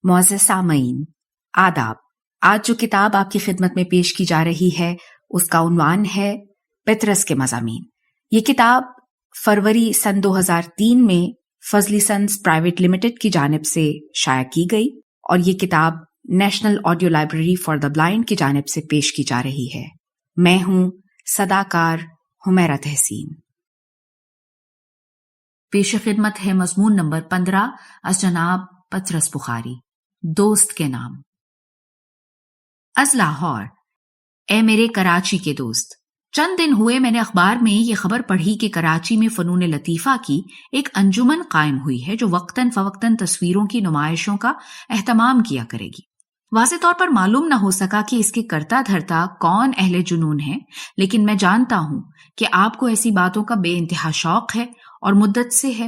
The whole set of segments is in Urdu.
معزز سامعین، آداب۔ آج جو کتاب آپ کی خدمت میں پیش کی جا رہی ہے اس کا عنوان ہے پطرس کے مضامین۔ یہ کتاب فروری سن 2003 میں فضلی سنز پرائیویٹ لمیٹڈ کی جانب سے شائع کی گئی اور یہ کتاب national audio library for the blind کی جانب سے پیش کی جا رہی ہے۔ میں ہوں صداکار حمیرہ تحسین۔ پیش خدمت ہے مضمون نمبر 15 از جناب پطرس بخاری، دوست کے نام۔ از لاہور، اے میرے کراچی کے دوست، چند دن ہوئے میں نے اخبار میں یہ خبر پڑھی کہ کراچی میں فنون لطیفہ کی ایک انجمن قائم ہوئی ہے جو وقتاً فوقتاً تصویروں کی نمائشوں کا اہتمام کیا کرے گی۔ واضح طور پر معلوم نہ ہو سکا کہ اس کے کرتا دھرتا کون اہل جنون ہے، لیکن میں جانتا ہوں کہ آپ کو ایسی باتوں کا بے انتہا شوق ہے اور مدت سے ہے،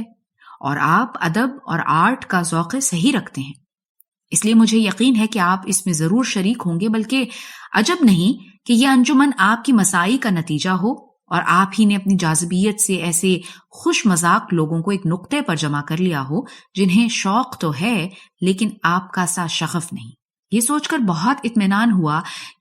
اور آپ ادب اور آرٹ کا ذوق صحیح رکھتے ہیں۔ اس لیے مجھے یقین ہے کہ آپ اس میں ضرور شریک ہوں گے، بلکہ عجب نہیں کہ یہ انجمن آپ کی مساعی کا نتیجہ ہو اور آپ ہی نے اپنی جاذبیت سے ایسے خوش مذاق لوگوں کو ایک نقطے پر جمع کر لیا ہو جنہیں شوق تو ہے لیکن آپ کا سا شغف نہیں۔ یہ سوچ کر بہت اطمینان ہوا،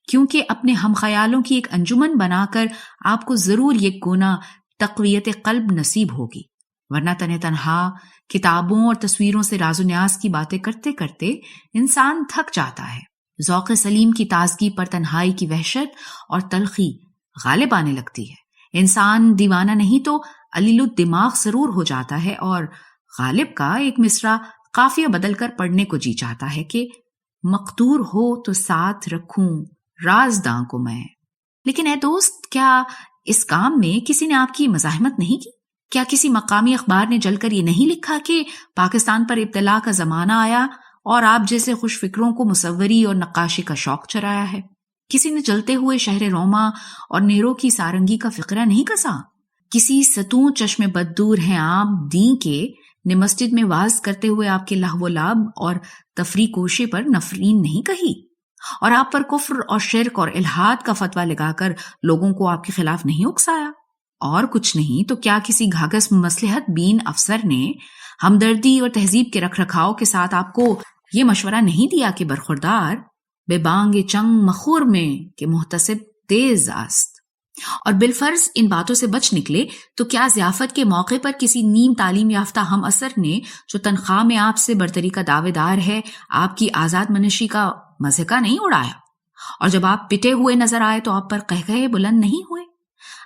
کیونکہ اپنے ہم خیالوں کی ایک انجمن بنا کر آپ کو ضرور یہ گونا تقویت قلب نصیب ہوگی، ورنہ تنہا کتابوں اور تصویروں سے راز و نیاز کی باتیں کرتے کرتے انسان تھک جاتا ہے۔ ذوق سلیم کی تازگی پر تنہائی کی وحشت اور تلخی غالب آنے لگتی ہے۔ انسان دیوانہ نہیں تو علیل الدماغ ضرور ہو جاتا ہے، اور غالب کا ایک مصرع قافیہ بدل کر پڑھنے کو جی چاہتا ہے کہ مقدور ہو تو ساتھ رکھوں رازداں کو میں۔ لیکن اے دوست، کیا اس کام میں کسی نے آپ کی مزاحمت نہیں کی؟ کیا کسی مقامی اخبار نے جل کر یہ نہیں لکھا کہ پاکستان پر ابتلا کا زمانہ آیا اور آپ جیسے خوش فکروں کو مصوری اور نقاشی کا شوق چرایا ہے؟ کسی نے جلتے ہوئے شہر روما اور نیرو کی سارنگی کا فقرہ نہیں کسا؟ کسی ستوں چشم بددور ہیں آپ دین کے نے مسجد میں واز کرتے ہوئے آپ کے لہو و لعب اور تفریح کوشے پر نفرین نہیں کہی، اور آپ پر کفر اور شرک اور الحاد کا فتویٰ لگا کر لوگوں کو آپ کے خلاف نہیں اکسایا؟ اور کچھ نہیں تو کیا کسی گھاگس مصلحت بین افسر نے ہمدردی اور تہذیب کے رکھ رکھاؤ کے ساتھ آپ کو یہ مشورہ نہیں دیا کہ برخوردار بے بانگ چنگ مخور میں کہ محتسب تیز است، اور بالفرض ان باتوں سے بچ نکلے تو کیا ضیافت کے موقع پر کسی نیم تعلیم یافتہ ہم اثر نے جو تنخواہ میں آپ سے برتری کا دعوے دار ہے آپ کی آزاد منشی کا مضحکہ نہیں اڑایا، اور جب آپ پٹے ہوئے نظر آئے تو آپ پر قہقہے بلند نہیں ہوئے؟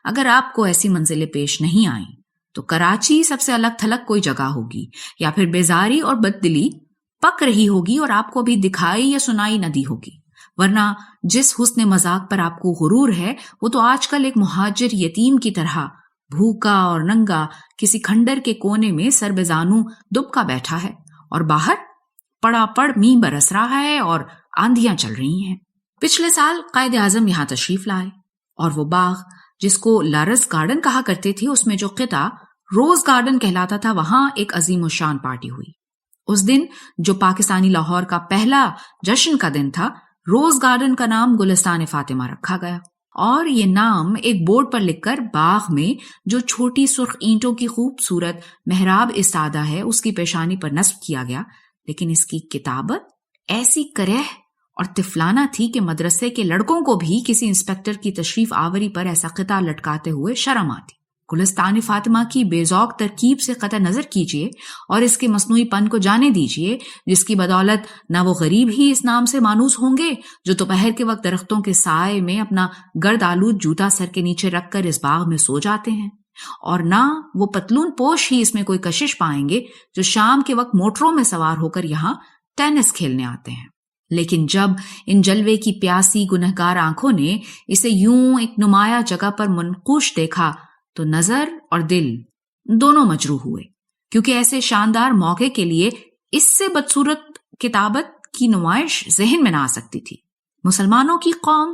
اگر آپ کو ایسی منزلیں پیش نہیں آئیں تو کراچی سب سے الگ تھلگ کوئی جگہ ہوگی، یا پھر بیزاری اور بددلی پک رہی ہوگی اور آپ کو ابھی دکھائی یا سنائی نہ دی ہوگی، ورنہ جس حسن مذاق پر آپ کو غرور ہے وہ تو آج کل ایک مہاجر یتیم کی طرح بھوکا اور ننگا کسی کھنڈر کے کونے میں سر بے زانو دبکا بیٹھا ہے، اور باہر پڑا پڑ می برس رہا ہے اور آندھیاں چل رہی ہیں۔ پچھلے سال قائد اعظم یہاں تشریف لائے، اور وہ باغ جس کو لارس گارڈن کہا کرتے تھے، اس میں جو قطعہ روز گارڈن کہلاتا تھا، وہاں ایک عظیم الشان پارٹی ہوئی۔ اس دن جو پاکستانی لاہور کا پہلا جشن کا دن تھا، روز گارڈن کا نام گلستان فاطمہ رکھا گیا، اور یہ نام ایک بورڈ پر لکھ کر باغ میں جو چھوٹی سرخ اینٹوں کی خوبصورت محراب استادہ ہے اس کی پیشانی پر نصب کیا گیا۔ لیکن اس کی کتابت ایسی کرہ اور طفلانہ تھی کہ مدرسے کے لڑکوں کو بھی کسی انسپیکٹر کی تشریف آوری پر ایسا قطعہ لٹکاتے ہوئے شرم آتی۔ گلستان فاطمہ کی بے ذوق ترکیب سے قطع نظر کیجیے اور اس کے مصنوعی پن کو جانے دیجیے، جس کی بدولت نہ وہ غریب ہی اس نام سے مانوس ہوں گے جو دوپہر کے وقت درختوں کے سائے میں اپنا گرد آلود جوتا سر کے نیچے رکھ کر اس باغ میں سو جاتے ہیں، اور نہ وہ پتلون پوش ہی اس میں کوئی کشش پائیں گے جو شام کے وقت موٹروں میں سوار ہو کر یہاں ٹینس کھیلنے آتے ہیں۔ لیکن جب ان جلوے کی پیاسی گنہگار آنکھوں نے اسے یوں ایک نمایاں جگہ پر منقوش دیکھا تو نظر اور دل دونوں مجروح ہوئے، کیونکہ ایسے شاندار موقع کے لیے اس سے بدصورت کتابت کی نمائش ذہن میں نہ آ سکتی تھی۔ مسلمانوں کی قوم،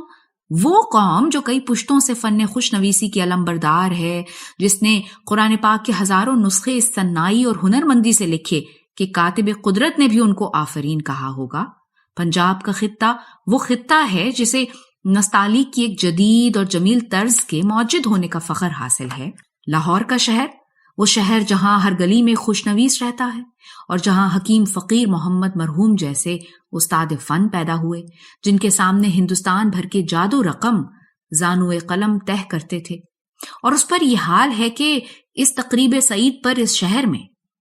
وہ قوم جو کئی پشتوں سے فن خوش نویسی کی علم بردار ہے، جس نے قرآن پاک کے ہزاروں نسخے اس صنائی اور ہنرمندی سے لکھے کہ کاتب قدرت نے بھی ان کو آفرین کہا ہوگا۔ پنجاب کا خطہ وہ خطہ ہے جسے نستعلیق کی ایک جدید اور جمیل طرز کے موجد ہونے کا فخر حاصل ہے۔ لاہور کا شہر وہ شہر جہاں ہر گلی میں خوشنویس رہتا ہے اور جہاں حکیم فقیر محمد مرحوم جیسے استاد فن پیدا ہوئے جن کے سامنے ہندوستان بھر کے جادو رقم زانو قلم تہ کرتے تھے. اور اس پر یہ حال ہے کہ اس تقریب سعید پر اس شہر میں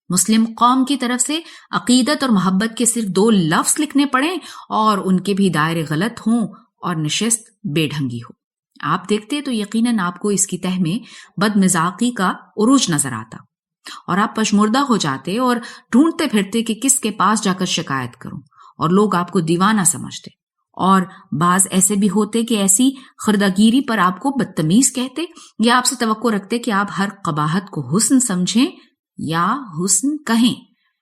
مسلم قوم کی طرف سے عقیدت اور محبت کے صرف 2 لفظ لکھنے پڑیں اور ان کے بھی دائرے غلط ہوں اور نشست بے ڈھنگی ہو. آپ دیکھتے تو یقیناً آپ کو اس کی تہ میں بد مزاقی کا عروج نظر آتا اور آپ پشمردہ ہو جاتے اور ڈھونڈتے پھرتے کہ کس کے پاس جا کر شکایت کروں، اور لوگ آپ کو دیوانہ سمجھتے، اور بعض ایسے بھی ہوتے کہ ایسی خردگیری پر آپ کو بدتمیز کہتے یا آپ سے توقع رکھتے کہ آپ ہر قباحت کو حسن سمجھیں یا حسن کہیں،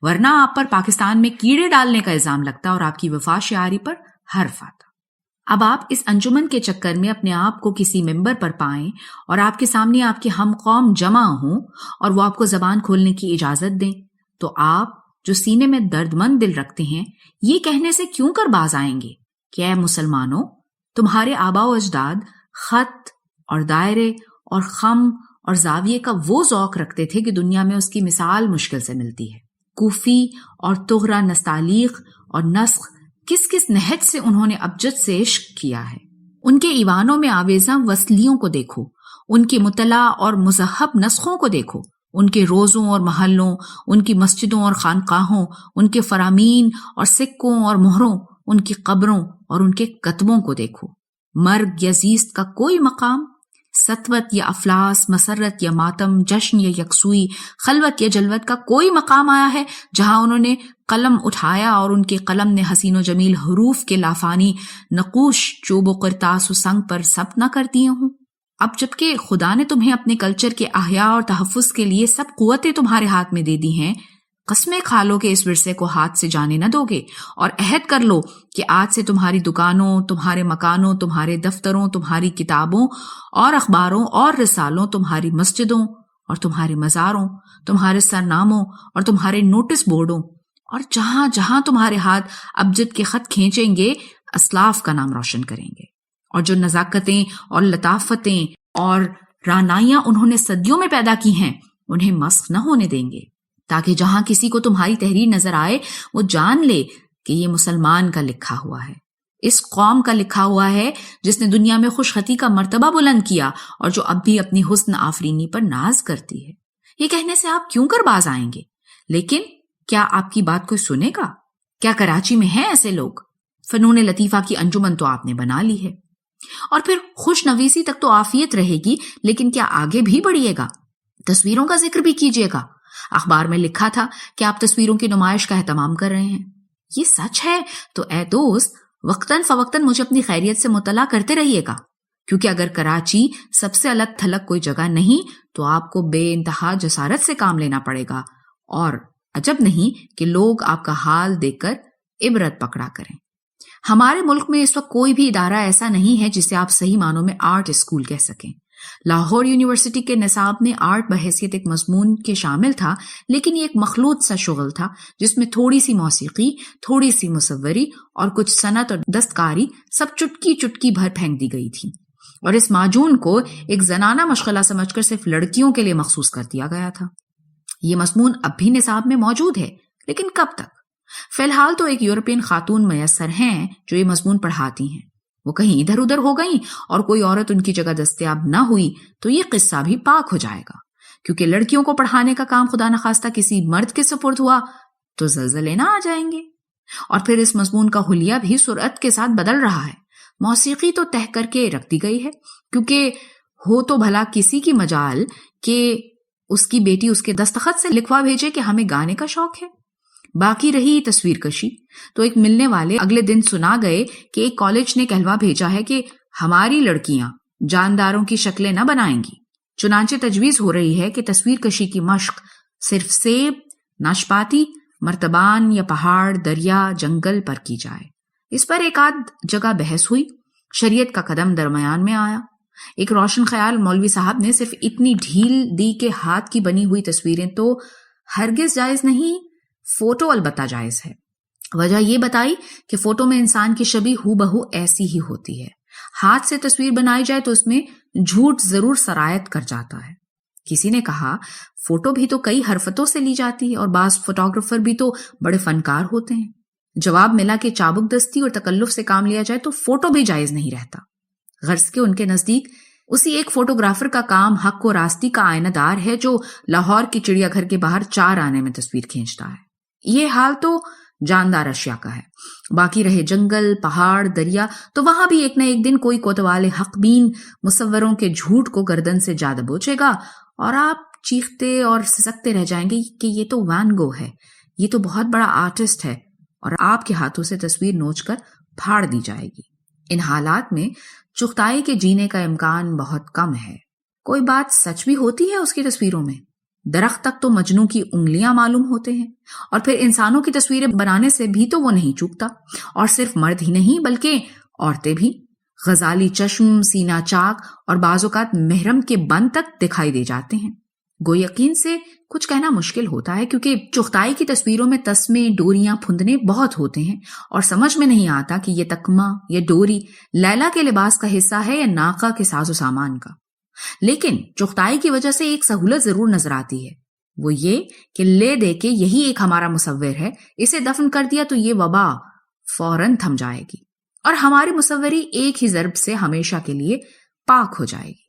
ورنہ آپ پر پاکستان میں کیڑے ڈالنے کا الزام لگتا اور آپ کی وفا شعاری پر حرف آتا. اب آپ اس انجمن کے چکر میں اپنے آپ کو کسی ممبر پر پائیں اور آپ کے سامنے آپ کے ہم قوم جمع ہوں اور وہ آپ کو زبان کھولنے کی اجازت دیں تو آپ جو سینے میں درد مند دل رکھتے ہیں یہ کہنے سے کیوں کر باز آئیں گے کہ اے مسلمانوں، تمہارے آباء و اجداد خط اور دائرے اور خم اور زاویے کا وہ ذوق رکھتے تھے کہ دنیا میں اس کی مثال مشکل سے ملتی ہے. کوفی اور طغرا نستعلیق اور نسخ کس کس نہج سے انہوں نے ابجد سے عشق کیا ہے. ان کے ایوانوں میں آویزاں وصلیوں کو دیکھو، ان کی مطلع اور مذہب نسخوں کو دیکھو، ان کے روزوں اور محلوں، ان کی مسجدوں اور خانقاہوں، ان کے فرامین اور سکوں اور مہروں، ان کی قبروں اور ان کے کتبوں کو دیکھو. مرگ یا زیست کا کوئی مقام، سطوت یا افلاس، مسرت یا ماتم، جشن یا یکسوئی، خلوت یا جلوت کا کوئی مقام آیا ہے جہاں انہوں نے قلم اٹھایا اور ان کے قلم نے حسین و جمیل حروف کے لافانی نقوش چوب و قرطاس و سنگ پر ثبت نہ کر دیے ہوں؟ اب جبکہ خدا نے تمہیں اپنے کلچر کے احیاء اور تحفظ کے لیے سب قوتیں تمہارے ہاتھ میں دے دی ہیں، قسمیں کھا لو کہ اس ورثے کو ہاتھ سے جانے نہ دو گے، اور عہد کر لو کہ آج سے تمہاری دکانوں، تمہارے مکانوں، تمہارے دفتروں، تمہاری کتابوں اور اخباروں اور رسالوں، تمہاری مسجدوں اور تمہارے مزاروں، تمہارے سرناموں اور تمہارے نوٹس بورڈوں اور جہاں جہاں تمہارے ہاتھ ابجد کے خط کھینچیں گے اسلاف کا نام روشن کریں گے، اور جو نزاکتیں اور لطافتیں اور رعنائیاں انہوں نے صدیوں میں پیدا کی ہیں انہیں مسخ نہ ہونے دیں گے، تاکہ جہاں کسی کو تمہاری تحریر نظر آئے وہ جان لے کہ یہ مسلمان کا لکھا ہوا ہے، اس قوم کا لکھا ہوا ہے جس نے دنیا میں خوشخطی کا مرتبہ بلند کیا اور جو اب بھی اپنی حسن آفرینی پر ناز کرتی ہے. یہ کہنے سے آپ کیوں کر باز آئیں گے؟ لیکن کیا آپ کی بات کوئی سنے گا؟ کیا کراچی میں ہیں ایسے لوگ؟ فنون لطیفہ کی انجمن تو آپ نے بنا لی ہے، اور پھر خوش نویسی تک تو عافیت رہے گی، لیکن کیا آگے بھی بڑھیے گا؟ تصویروں کا ذکر بھی کیجیے گا. اخبار میں لکھا تھا کہ آپ تصویروں کی نمائش کا اہتمام کر رہے ہیں. یہ سچ ہے تو اے دوست وقتاً فوقتاً مجھے اپنی خیریت سے مطلع کرتے رہیے گا، کیونکہ اگر کراچی سب سے الگ تھلگ کوئی جگہ نہیں تو آپ کو بے انتہا جسارت سے کام لینا پڑے گا، اور عجب نہیں کہ لوگ آپ کا حال دیکھ کر عبرت پکڑا کریں. ہمارے ملک میں اس وقت کوئی بھی ادارہ ایسا نہیں ہے جسے آپ صحیح معنوں میں آرٹ اسکول کہہ سکیں. لاہور یونیورسٹی کے نصاب میں آرٹ بحیثیت ایک مضمون کے شامل تھا، لیکن یہ ایک مخلوط سا شغل تھا جس میں تھوڑی سی موسیقی، تھوڑی سی مصوری اور کچھ صنعت اور دستکاری سب چٹکی چٹکی بھر پھینک دی گئی تھی، اور اس معجون کو ایک زنانہ مشغلہ سمجھ کر صرف لڑکیوں کے لیے مخصوص کر دیا گیا تھا. یہ مضمون اب بھی نصاب میں موجود ہے، لیکن کب تک؟ فی الحال تو ایک یورپین خاتون میسر ہیں جو یہ مضمون پڑھاتی ہیں. وہ کہیں ادھر ادھر ہو گئیں اور کوئی عورت ان کی جگہ دستیاب نہ ہوئی تو یہ قصہ بھی پاک ہو جائے گا، کیونکہ لڑکیوں کو پڑھانے کا کام خدا نخواستہ کسی مرد کے سپرد ہوا تو زلزلے نہ آ جائیں گے. اور پھر اس مضمون کا حلیہ بھی سرعت کے ساتھ بدل رہا ہے. موسیقی تو تہ کر کے رکھ دی گئی ہے، کیونکہ ہو تو بھلا کسی کی مجال کہ اس کی بیٹی اس کے دستخط سے لکھوا بھیجے کہ ہمیں گانے کا شوق ہے. باقی رہی تصویر کشی تو ایک ملنے والے اگلے دن سنا گئے کہ ایک کالج نے کہلوا بھیجا ہے کہ ہماری لڑکیاں جانداروں کی شکلیں نہ بنائیں گی. چنانچہ تجویز ہو رہی ہے کہ تصویر کشی کی مشق صرف سیب، ناشپاتی، مرتبان یا پہاڑ، دریا، جنگل پر کی جائے. اس پر ایک آدھ جگہ بحث ہوئی، شریعت کا قدم درمیان میں آیا. ایک روشن خیال مولوی صاحب نے صرف اتنی ڈھیل دی کہ ہاتھ کی بنی ہوئی تصویریں تو ہرگز جائز نہیں، فوٹو البتہ جائز ہے. وجہ یہ بتائی کہ فوٹو میں انسان کی شبیہ ہو بہو ایسی ہی ہوتی ہے، ہاتھ سے تصویر بنائی جائے تو اس میں جھوٹ ضرور سرایت کر جاتا ہے. کسی نے کہا فوٹو بھی تو کئی حرفتوں سے لی جاتی ہے اور بعض فوٹوگرافر بھی تو بڑے فنکار ہوتے ہیں۔ جواب ملا کہ چابک دستی اور تکلف سے کام لیا جائے تو فوٹو بھی جائز نہیں رہتا۔ غرض کہ ان کے نزدیک اسی ایک فوٹوگرافر کا کام حق و راستی کا آئینہ دار ہے جو لاہور کی چڑیا گھر کے باہر 4 آنے میں تصویر کھینچتا ہے۔ یہ حال تو جاندار اشیاء کا ہے۔ باقی رہے جنگل، پہاڑ، دریا، تو وہاں بھی ایک نہ ایک دن کوئی کوتوال حق بین مصوروں کے جھوٹ کو گردن سے جا دبوچے گا اور آپ چیختے اور سسکتے رہ جائیں گے کہ یہ تو وین گو ہے، یہ تو بہت بڑا آرٹسٹ ہے، اور آپ کے ہاتھوں سے تصویر نوچ کر پھاڑ دی جائے گی۔ ان حالات میں چغتائی کے جینے کا امکان بہت کم ہے۔ کوئی بات سچ بھی ہوتی ہے اس کی تصویروں میں۔ درخت تک تو مجنوں کی انگلیاں معلوم ہوتے ہیں، اور پھر انسانوں کی تصویریں بنانے سے بھی تو وہ نہیں چوکتا، اور صرف مرد ہی نہیں بلکہ عورتیں بھی۔ غزالی چشم، سینہ چاک اور بعض اوقات محرم کے بند تک دکھائی دے جاتے ہیں۔ گو یقین سے کچھ کہنا مشکل ہوتا ہے کیونکہ چغتائی کی تصویروں میں تسمے، ڈوریاں، پھندنے بہت ہوتے ہیں، اور سمجھ میں نہیں آتا کہ یہ تکمہ یا ڈوری لیلا کے لباس کا حصہ ہے یا ناقہ کے ساز و سامان کا۔ لیکن چغتائی کی وجہ سے ایک سہولت ضرور نظر آتی ہے، وہ یہ کہ لے دے کے یہی ایک ہمارا مصور ہے، اسے دفن کر دیا تو یہ وبا فوراً تھم جائے گی اور ہماری مصوری ایک ہی ضرب سے ہمیشہ کے لیے پاک ہو جائے گی۔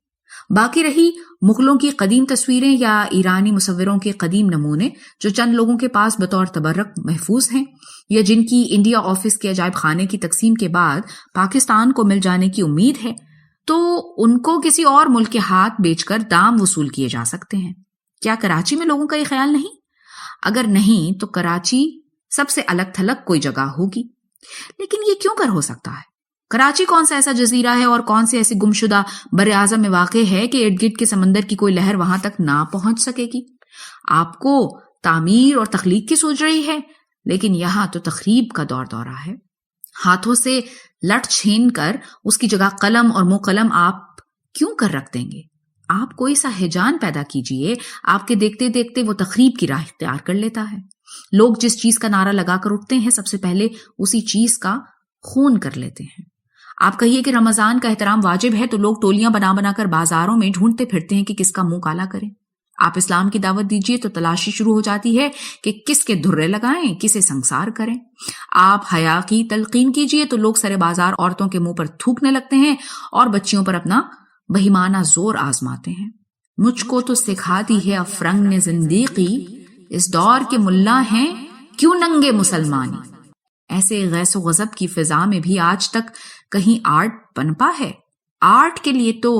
باقی رہی مغلوں کی قدیم تصویریں یا ایرانی مصوروں کے قدیم نمونے جو چند لوگوں کے پاس بطور تبرک محفوظ ہیں، یا جن کی انڈیا آفس کے عجائب خانے کی تقسیم کے بعد پاکستان کو مل جانے کی امید ہے، تو ان کو کسی اور ملک کے ہاتھ بیچ کر دام وصول کیے جا سکتے ہیں۔ کیا کراچی میں لوگوں کا یہ خیال نہیں؟ اگر نہیں تو کراچی سب سے الگ تھلگ کوئی جگہ ہوگی۔ لیکن یہ کیوں کر ہو سکتا ہے؟ کراچی کون سا ایسا جزیرہ ہے اور کون سی ایسی گمشدہ بر اعظم میں واقع ہے کہ ارد گرد کے سمندر کی کوئی لہر وہاں تک نہ پہنچ سکے گی؟ آپ کو تعمیر اور تخلیق کی سوچ رہی ہے، لیکن یہاں تو تخریب کا دور دورہ ہے۔ ہاتھوں سے لٹ چھین کر اس کی جگہ قلم اور منہ قلم آپ کیوں کر رکھ دیں گے؟ آپ کوئی سا ہیجان پیدا کیجئے، آپ کے دیکھتے دیکھتے وہ تخریب کی راہ اختیار کر لیتا ہے۔ لوگ جس چیز کا نعرہ لگا کر اٹھتے ہیں، سب سے پہلے اسی چیز کا خون کر لیتے ہیں۔ آپ کہیے کہ رمضان کا احترام واجب ہے تو لوگ ٹولیاں بنا بنا کر بازاروں میں ڈھونڈتے پھرتے ہیں کہ کس کا منہ کالا کریں۔ آپ اسلام کی دعوت دیجئے تو تلاشی شروع ہو جاتی ہے کہ کس کے دھرے لگائیں، کسے سنسار کریں۔ آپ حیا کی تلقین کیجئے تو لوگ سرے بازار عورتوں کے منہ پر تھوکنے لگتے ہیں اور بچیوں پر اپنا بہیمانہ زور آزماتے ہیں۔ مجھ کو تو سکھاتی ہے افرنگ نے زندیقی، اس دور کے ملا ہیں کیوں ننگے مسلمانی۔ ایسے غیظ و غضب کی فضا میں بھی آج تک کہیں آرٹ پنپا ہے؟ آرٹ کے لیے تو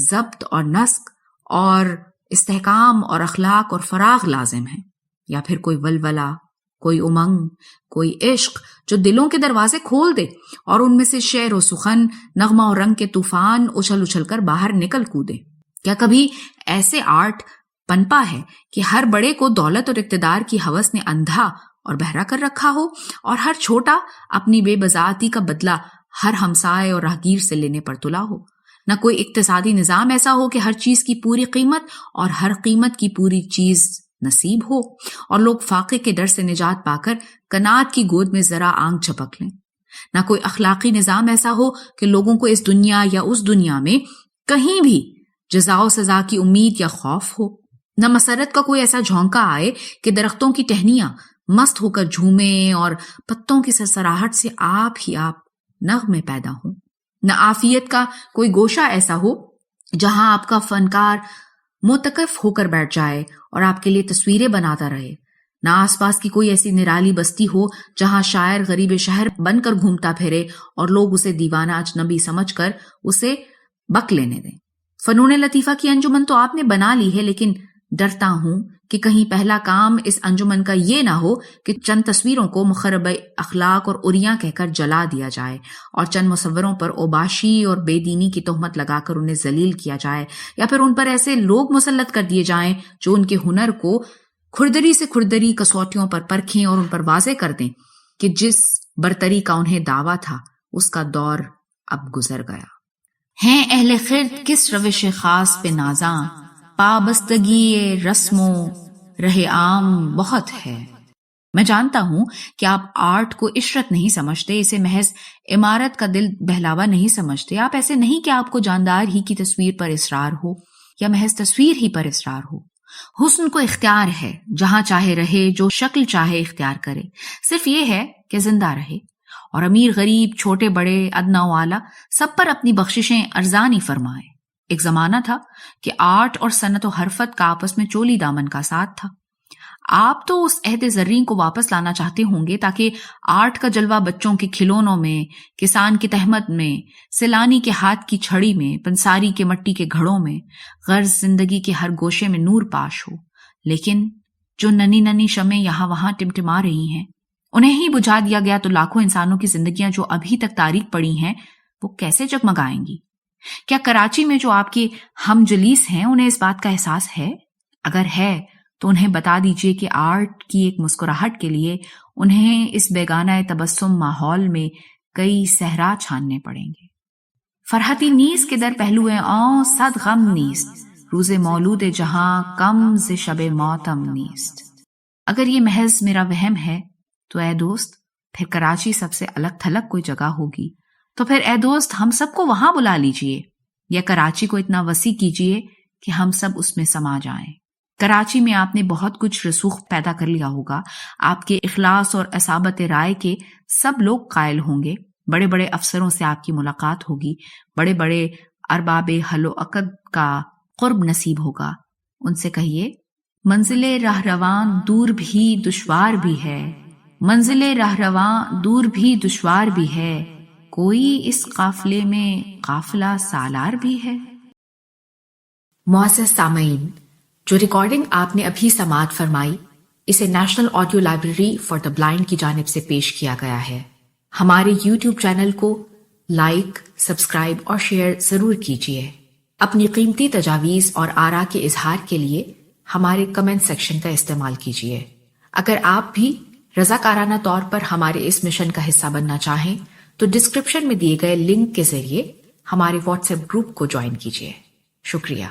ضبط اور نسق اور استحکام اور اخلاق اور فراغ لازم ہے، یا پھر کوئی ولولہ، کوئی امنگ، کوئی عشق جو دلوں کے دروازے کھول دے اور ان میں سے شعر و سخن، نغمہ اور رنگ کے طوفان اچھل اچھل کر باہر نکل کودے۔ کیا کبھی ایسے آرٹ پنپا ہے کہ ہر بڑے کو دولت اور اقتدار کی ہوس نے اندھا اور بہرا کر رکھا ہو، اور ہر چھوٹا اپنی بے بذاتی کا بدلہ ہر ہمسائے اور راہگیر سے لینے پر تلا ہو؟ نہ کوئی اقتصادی نظام ایسا ہو کہ ہر چیز کی پوری قیمت اور ہر قیمت کی پوری چیز نصیب ہو، اور لوگ فاقے کے ڈر سے نجات پا کر کنات کی گود میں ذرا آنکھ جھپک لیں۔ نہ کوئی اخلاقی نظام ایسا ہو کہ لوگوں کو اس دنیا یا اس دنیا میں کہیں بھی جزا و سزا کی امید یا خوف ہو۔ نہ مسرت کا کوئی ایسا جھونکا آئے کہ درختوں کی ٹہنیاں مست ہو کر جھومیں اور پتوں کی سرسراہٹ سے آپ ہی آپ نغمے پیدا ہوں۔ نہ عافیت کا کوئی گوشہ ایسا ہو جہاں آپ کا فنکار متکف ہو کر بیٹھ جائے اور آپ کے لیے تصویریں بناتا رہے۔ نہ آس پاس کی کوئی ایسی نرالی بستی ہو جہاں شاعر غریب شہر بن کر گھومتا پھرے اور لوگ اسے دیوانہ اجنبی سمجھ کر اسے بک لینے دیں۔ فنون لطیفہ کی انجمن تو آپ نے بنا لی ہے، لیکن ڈرتا ہوں کہ کہیں پہلا کام اس انجمن کا یہ نہ ہو کہ چند تصویروں کو مخرب اخلاق اور عریاں کہہ کر جلا دیا جائے، اور چند مصوروں پر اوباشی اور بے دینی کی تہمت لگا کر انہیں ذلیل کیا جائے، یا پھر ان پر ایسے لوگ مسلط کر دیے جائیں جو ان کے ہنر کو کھردری سے کھردری کسوٹیوں پر پرکھیں اور ان پر واضح کر دیں کہ جس برتری کا انہیں دعویٰ تھا اس کا دور اب گزر گیا۔ ہیں اہل خرد کس روش خاص پہ نازاں، پابستگی رسم و رہ عام بہت ہے۔ میں جانتا ہوں کہ آپ آرٹ کو عشرت نہیں سمجھتے، اسے محض عمارت کا دل بہلاوا نہیں سمجھتے۔ آپ ایسے نہیں کہ آپ کو جاندار ہی کی تصویر پر اصرار ہو، یا محض تصویر ہی پر اصرار ہو. حسن کو اختیار ہے، جہاں چاہے رہے، جو شکل چاہے اختیار کرے، صرف یہ ہے کہ زندہ رہے. اور امیر غریب، چھوٹے بڑے، ادنا و اعلیٰ، سب پر اپنی بخششیں ارزانی فرمائے. ایک زمانہ تھا کہ آرٹ اور صنعت و حرفت کا آپس میں چولی دامن کا ساتھ تھا. آپ تو اس عہد زرین کو واپس لانا چاہتے ہوں گے تاکہ آرٹ کا جلوہ بچوں کے کھلونوں میں، کسان کی تہمت میں، سیلانی کے ہاتھ کی چھڑی میں، پنساری کے مٹی کے گھڑوں میں، غرض زندگی کے ہر گوشے میں نور پاش ہو. لیکن جو ننھی ننھی شمعیں یہاں وہاں ٹمٹما رہی ہیں، انہیں ہی بجھا دیا گیا تو لاکھوں انسانوں کی زندگیاں جو ابھی تک تاریک پڑی ہیں وہ کیسے جگمگائیں گی؟ کیا کراچی میں جو آپ کے ہم جلیس ہیں انہیں اس بات کا احساس ہے؟ اگر ہے تو انہیں بتا دیجئے کہ آرٹ کی ایک مسکراہٹ کے لیے انہیں اس بیگانہ تبسم ماحول میں کئی صحرا چھاننے پڑیں گے. فرحتی نیز کے در پہلوئے صد غم نیست، روز مولود جہاں کم ز شب ماتم نیست. اگر یہ محض میرا وہم ہے تو اے دوست پھر کراچی سب سے الگ تھلگ کوئی جگہ ہوگی. تو پھر اے دوست ہم سب کو وہاں بلا لیجئے، یا کراچی کو اتنا وسیع کیجئے کہ ہم سب اس میں سما جائیں. کراچی میں آپ نے بہت کچھ رسوخ پیدا کر لیا ہوگا. آپ کے اخلاص اور اصابت رائے کے سب لوگ قائل ہوں گے. بڑے بڑے افسروں سے آپ کی ملاقات ہوگی، بڑے بڑے ارباب حل و عقد کا قرب نصیب ہوگا. ان سے کہیے منزل راہ رواں دور بھی دشوار بھی ہے، منزل راہ رواں دور بھی دشوار بھی ہے، کوئی اس قافلے میں قافلہ سالار بھی ہے. معزز سامعین، جو ریکارڈنگ آپ نے ابھی سماعت فرمائی اسے national audio library for the blind کی جانب سے پیش کیا گیا ہے. ہمارے یوٹیوب چینل کو لائک، سبسکرائب اور شیئر ضرور کیجیے. اپنی قیمتی تجاویز اور آراء کے اظہار کے لیے ہمارے کمنٹ سیکشن کا استعمال کیجیے. اگر آپ بھی رضاکارانہ طور پر ہمارے اس مشن کا حصہ بننا چاہیں تو ڈسکرپشن میں دیے گئے لنک کے ذریعے ہمارے واٹس ایپ گروپ کو جوائن کیجیے. شکریہ.